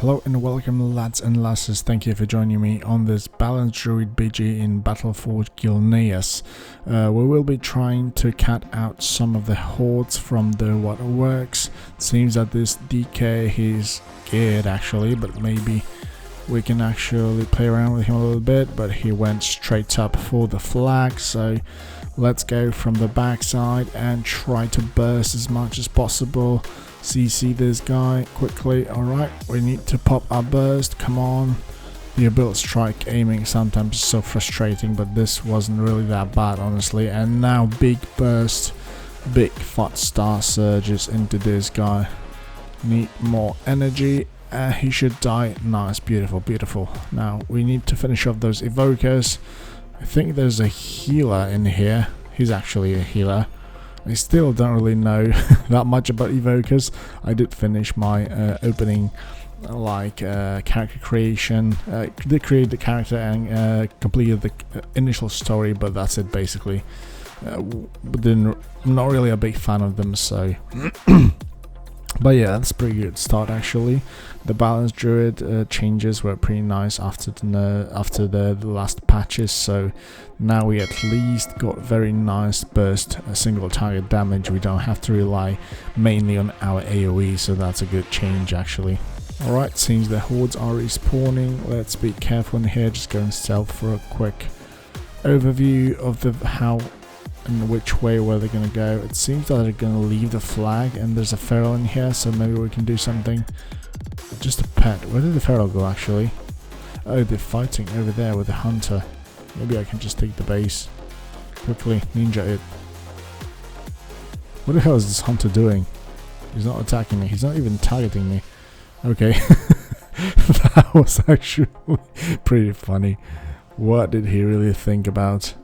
Hello and welcome lads and lasses, thank you for joining me on this Balance Druid BG in Battleforge Gilneas. We will be trying to cut out some of the hordes from the waterworks. It seems that this DK he's scared actually, but maybe we can actually play around with him a little bit, but he went straight up for the flag, so let's go from the backside and try to burst as much as possible. CC this guy quickly. Alright, we need to pop our burst, come on. The ability strike aiming sometimes is so frustrating, but this wasn't really that bad honestly. And now big burst, big fat Starsurges into this guy. Need more energy. He should die. Nice, beautiful, beautiful. Now we need to finish off those evokers. I think there's a healer in here. He's actually a healer. I still don't really know that much about evokers. I did finish my opening character creation, did create the character and completed the initial story, but that's it basically. I'm not really a big fan of them, so but yeah, that's a pretty good start actually. The Balance Druid changes were pretty nice after the last patches, so now we at least got very nice burst single target damage. We don't have to rely mainly on our AoE, so that's a good change actually. Alright, seems the hordes are respawning. Let's be careful in here, just go in stealth for a quick overview of the how and which way where they're gonna go. It seems that they're gonna leave the flag, and there's a feral in here, so maybe we can do something. Just a pet. Where did the feral go actually? Oh, they're fighting over there with the hunter. Maybe I can just take the base quickly, ninja it. What the hell is this hunter doing? He's not attacking me. He's not even targeting me. Okay. That was actually pretty funny. What did he really think about?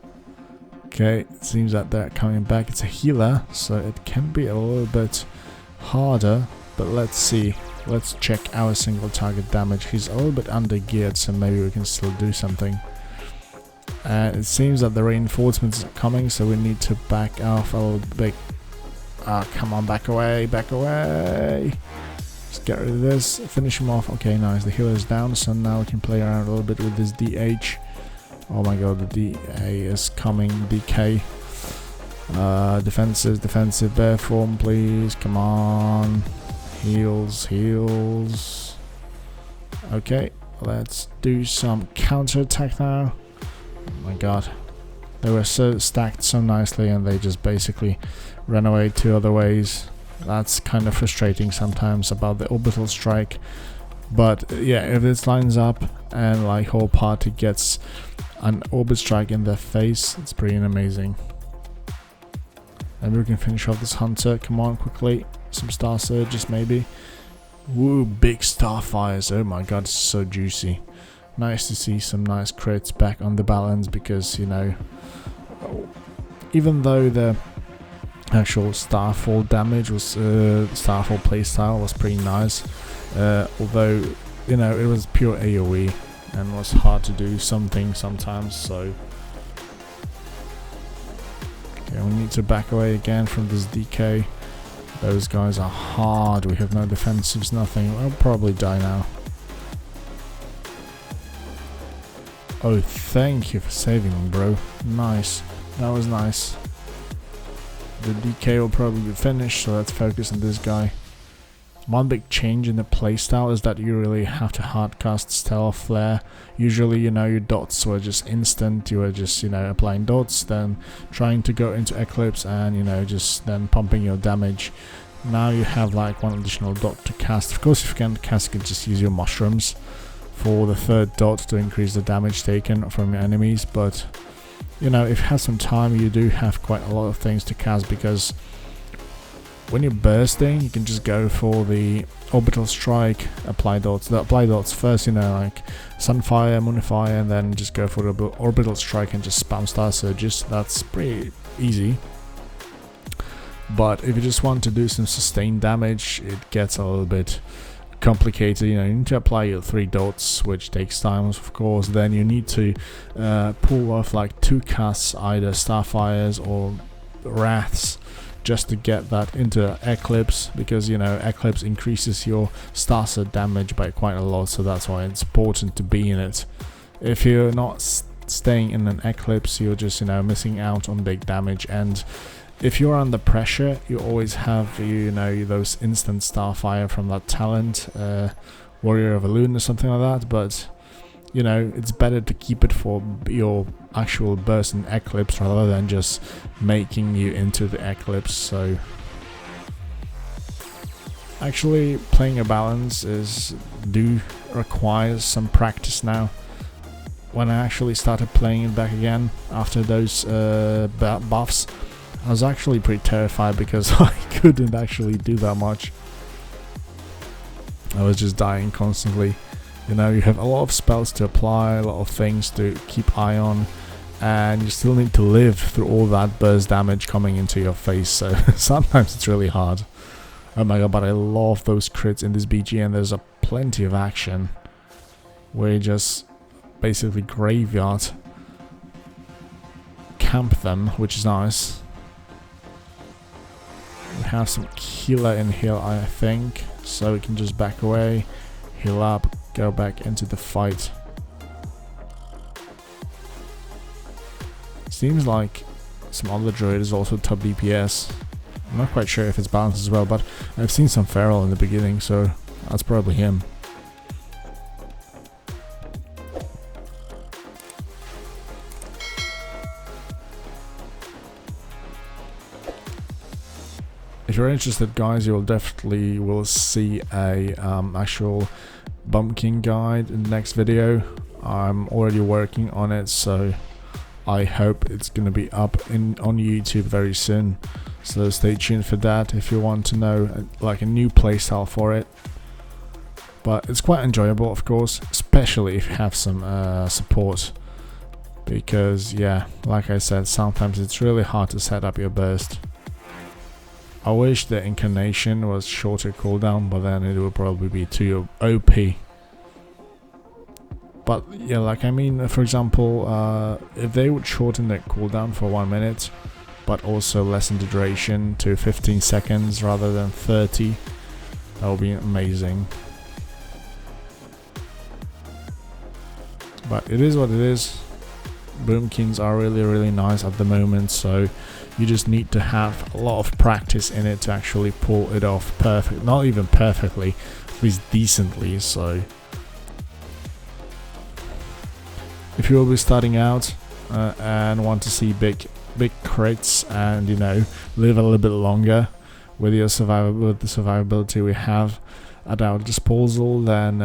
Okay, it seems that they're coming back. It's a healer, so it can be a little bit harder, but let's see. Let's check our single target damage. He's a little bit under geared, so maybe we can still do something. And it seems that the reinforcements are coming, so we need to back off a little bit. Ah, come on, back away, back away. Just get rid of this, finish him off. Okay, nice, the healer's down, so now we can play around a little bit with this DH. Oh my god, the DA is coming, DK. Defensive, bear form, please, come on. Heals, heals. Okay, let's do some counter attack now. Oh my god. They were so stacked so nicely and they just basically ran away two other ways. That's kind of frustrating sometimes about the orbital strike. But yeah, if this lines up and like whole party gets an orbit strike in their face, it's pretty amazing. And we can finish off this hunter. Come on, quickly. Some Starsurges maybe. Woo, big starfires. Oh my god, it's so juicy. Nice to see some nice crits back on the balance, because you know, even though the actual Starfall damage was Starfall playstyle was pretty nice, although you know it was pure AoE and was hard to do something sometimes, so okay, we need to back away again from this DK. Those guys are hard, we have no defensives, nothing. I'll probably die now. Oh, thank you for saving me, bro. Nice, that was nice. The DK will probably be finished, so let's focus on this guy. One big change in the playstyle is that you really have to hardcast Stellar Flare. Usually, you know, your dots were just instant, you were just, you know, applying dots, then trying to go into Eclipse and, you know, just then pumping your damage. Now you have like one additional dot to cast. Of course, if you can't cast, you can just use your mushrooms for the third dot to increase the damage taken from your enemies, but you know, if you have some time, you do have quite a lot of things to cast, because when you're bursting, you can just go for the orbital strike, apply dots. The apply dots first, you know, like Sunfire, Moonfire, and then just go for the orbital strike and just spam Starsurges. That's pretty easy. But if you just want to do some sustained damage, it gets a little bit complicated. You know, you need to apply your 3 dots, which takes time, of course. Then you need to pull off like 2 casts, either Starfires or Wraths, just to get that into Eclipse, because you know Eclipse increases your Starsurge damage by quite a lot, so that's why it's important to be in it. If you're not staying in an Eclipse, you're just, you know, missing out on big damage. And if you're under pressure, you always have, you know, those instant Starfire from that talent, Warrior of a Loon or something like that, but you know, it's better to keep it for your actual burst in Eclipse rather than just making you into the Eclipse. So actually playing a balance requires some practice now. When I actually started playing it back again after those buffs, I was actually pretty terrified because I couldn't actually do that much. I was just dying constantly. You know, you have a lot of spells to apply, a lot of things to keep eye on, and you still need to live through all that burst damage coming into your face, so sometimes it's really hard. Oh my god, but I love those crits in this BG, and there's plenty of action where you just basically graveyard camp them, which is nice. We have some healer in here, I think, so we can just back away, heal up, go back into the fight. Seems like some other druid is also top DPS. I'm not quite sure if it's balanced as well, but I've seen some feral in the beginning, so that's probably him. If you're interested, guys, you'll definitely will see a actual bumpkin guide in the next video. I'm already working on it, so I hope it's gonna be up on YouTube very soon. So stay tuned for that if you want to know like a new playstyle for it. But it's quite enjoyable, of course, especially if you have some support. Because yeah, like I said, sometimes it's really hard to set up your burst. I wish the incarnation was shorter cooldown, but then it would probably be too OP. But yeah, like I mean, for example, if they would shorten the cooldown for 1 minute, but also lessen the duration to 15 seconds rather than 30, that would be amazing. But it is what it is. Boomkins are really nice at the moment, so you just need to have a lot of practice in it to actually pull it off perfect. Not even perfectly, at least decently. So if you will be starting out and want to see big crits and, you know, live a little bit longer with your survivability we have at our disposal, then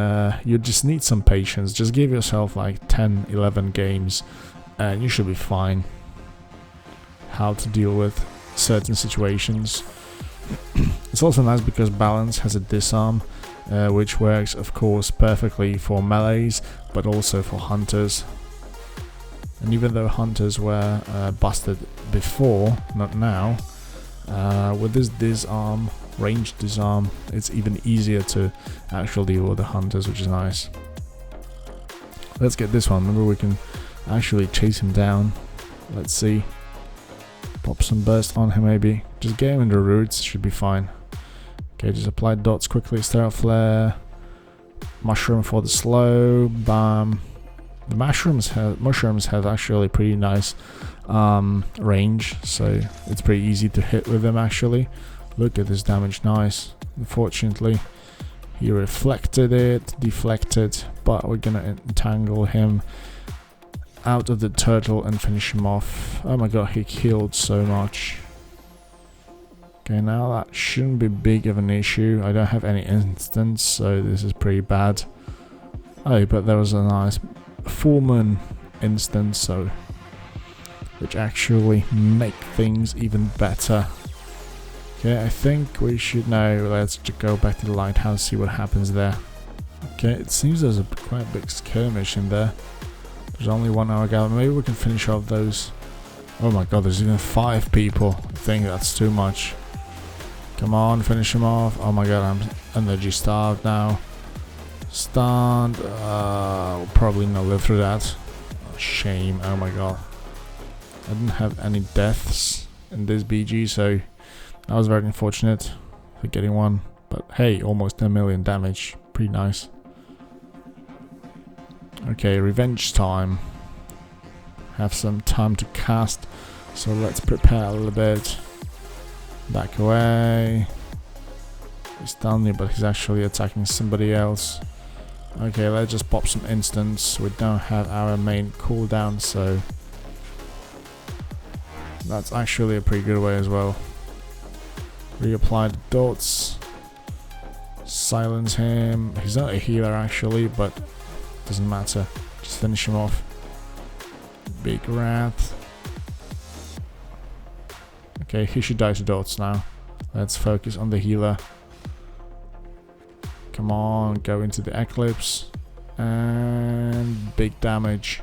you just need some patience. Just give yourself like 10-11 games and you should be fine. How to deal with certain situations. It's also nice because Balance has a disarm, which works of course perfectly for melees, but also for hunters. And even though hunters were busted before, not now, with this disarm, ranged disarm, it's even easier to actually deal with the hunters, which is nice. Let's get this one. Maybe we can actually chase him down. Let's see. Pop some burst on him maybe. Just get him in the roots, should be fine. Okay, just apply dots quickly, Sterile Flare. Mushroom for the slow, bam. The mushrooms have actually pretty nice range, so it's pretty easy to hit with them actually. Look at this damage, nice. Unfortunately, he reflected it, deflected, but we're gonna entangle him out of the turtle and finish him off. Oh my god, he killed so much. Okay, now that shouldn't be big of an issue. I don't have any instants, so this is pretty bad. Oh, but there was a nice full moon instance, so which actually make things even better. Okay, I think we should now, let's just go back to the lighthouse, see what happens there. Okay, it seems there's a quite big skirmish in there. There's only 1 hour gallon. Maybe we can finish off those. Oh my god, there's even 5 people. I think that's too much. Come on, finish him off. Oh my god, I'm energy starved now. Stunned. We'll probably not live through that. Shame. Oh my god. I didn't have any deaths in this BG, so That was very unfortunate for getting one. But hey, almost 10 million damage. Pretty nice. Okay, revenge time. Have some time to cast. So let's prepare a little bit. Back away. He's down there, but he's actually attacking somebody else. Okay, let's just pop some instants. We don't have our main cooldown, so that's actually a pretty good way as well. Reapply the dots. Silence him. He's not a healer actually, but doesn't matter. Just finish him off. Big rat. Okay, he should die to dots now. Let's focus on the healer. Come on, go into the Eclipse. And big damage.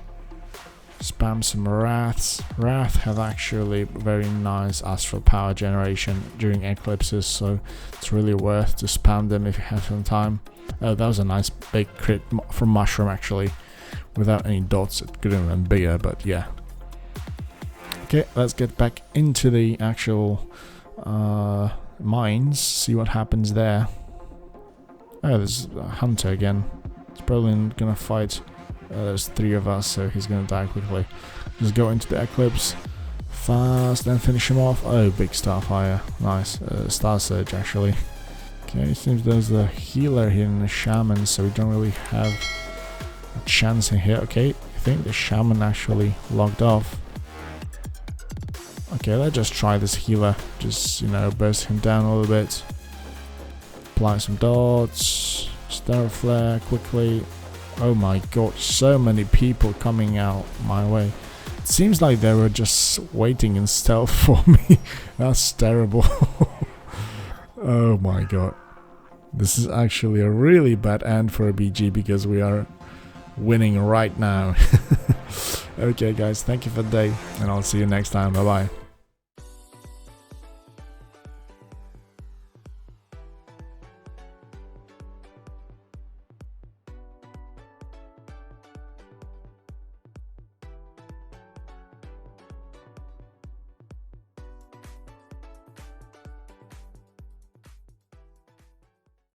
Spam some Wraths. Wrath have actually very nice astral power generation during eclipses, so it's really worth to spam them if you have some time. Oh, that was a nice big crit from Mushroom actually. Without any dots, it could have been bigger, but yeah. Okay, let's get back into the actual mines, see what happens there. Oh, there's a hunter again. It's probably gonna fight. There's 3 of us, so he's gonna die quickly. Just go into the Eclipse fast and finish him off. Oh, big Starfire. Nice. Starsurge actually. Okay, it seems there's the healer here and the shaman, so we don't really have a chance in here. Okay, I think the shaman actually logged off. Okay, let's just try this healer. Just, you know, burst him down a little bit. Apply some dots. Star Flare quickly. Oh my god, so many people coming out my way. It seems like they were just waiting in stealth for me. That's terrible. Oh my god. This is actually a really bad end for a BG because we are winning right now. Okay guys, thank you for the day and I'll see you next time. Bye bye.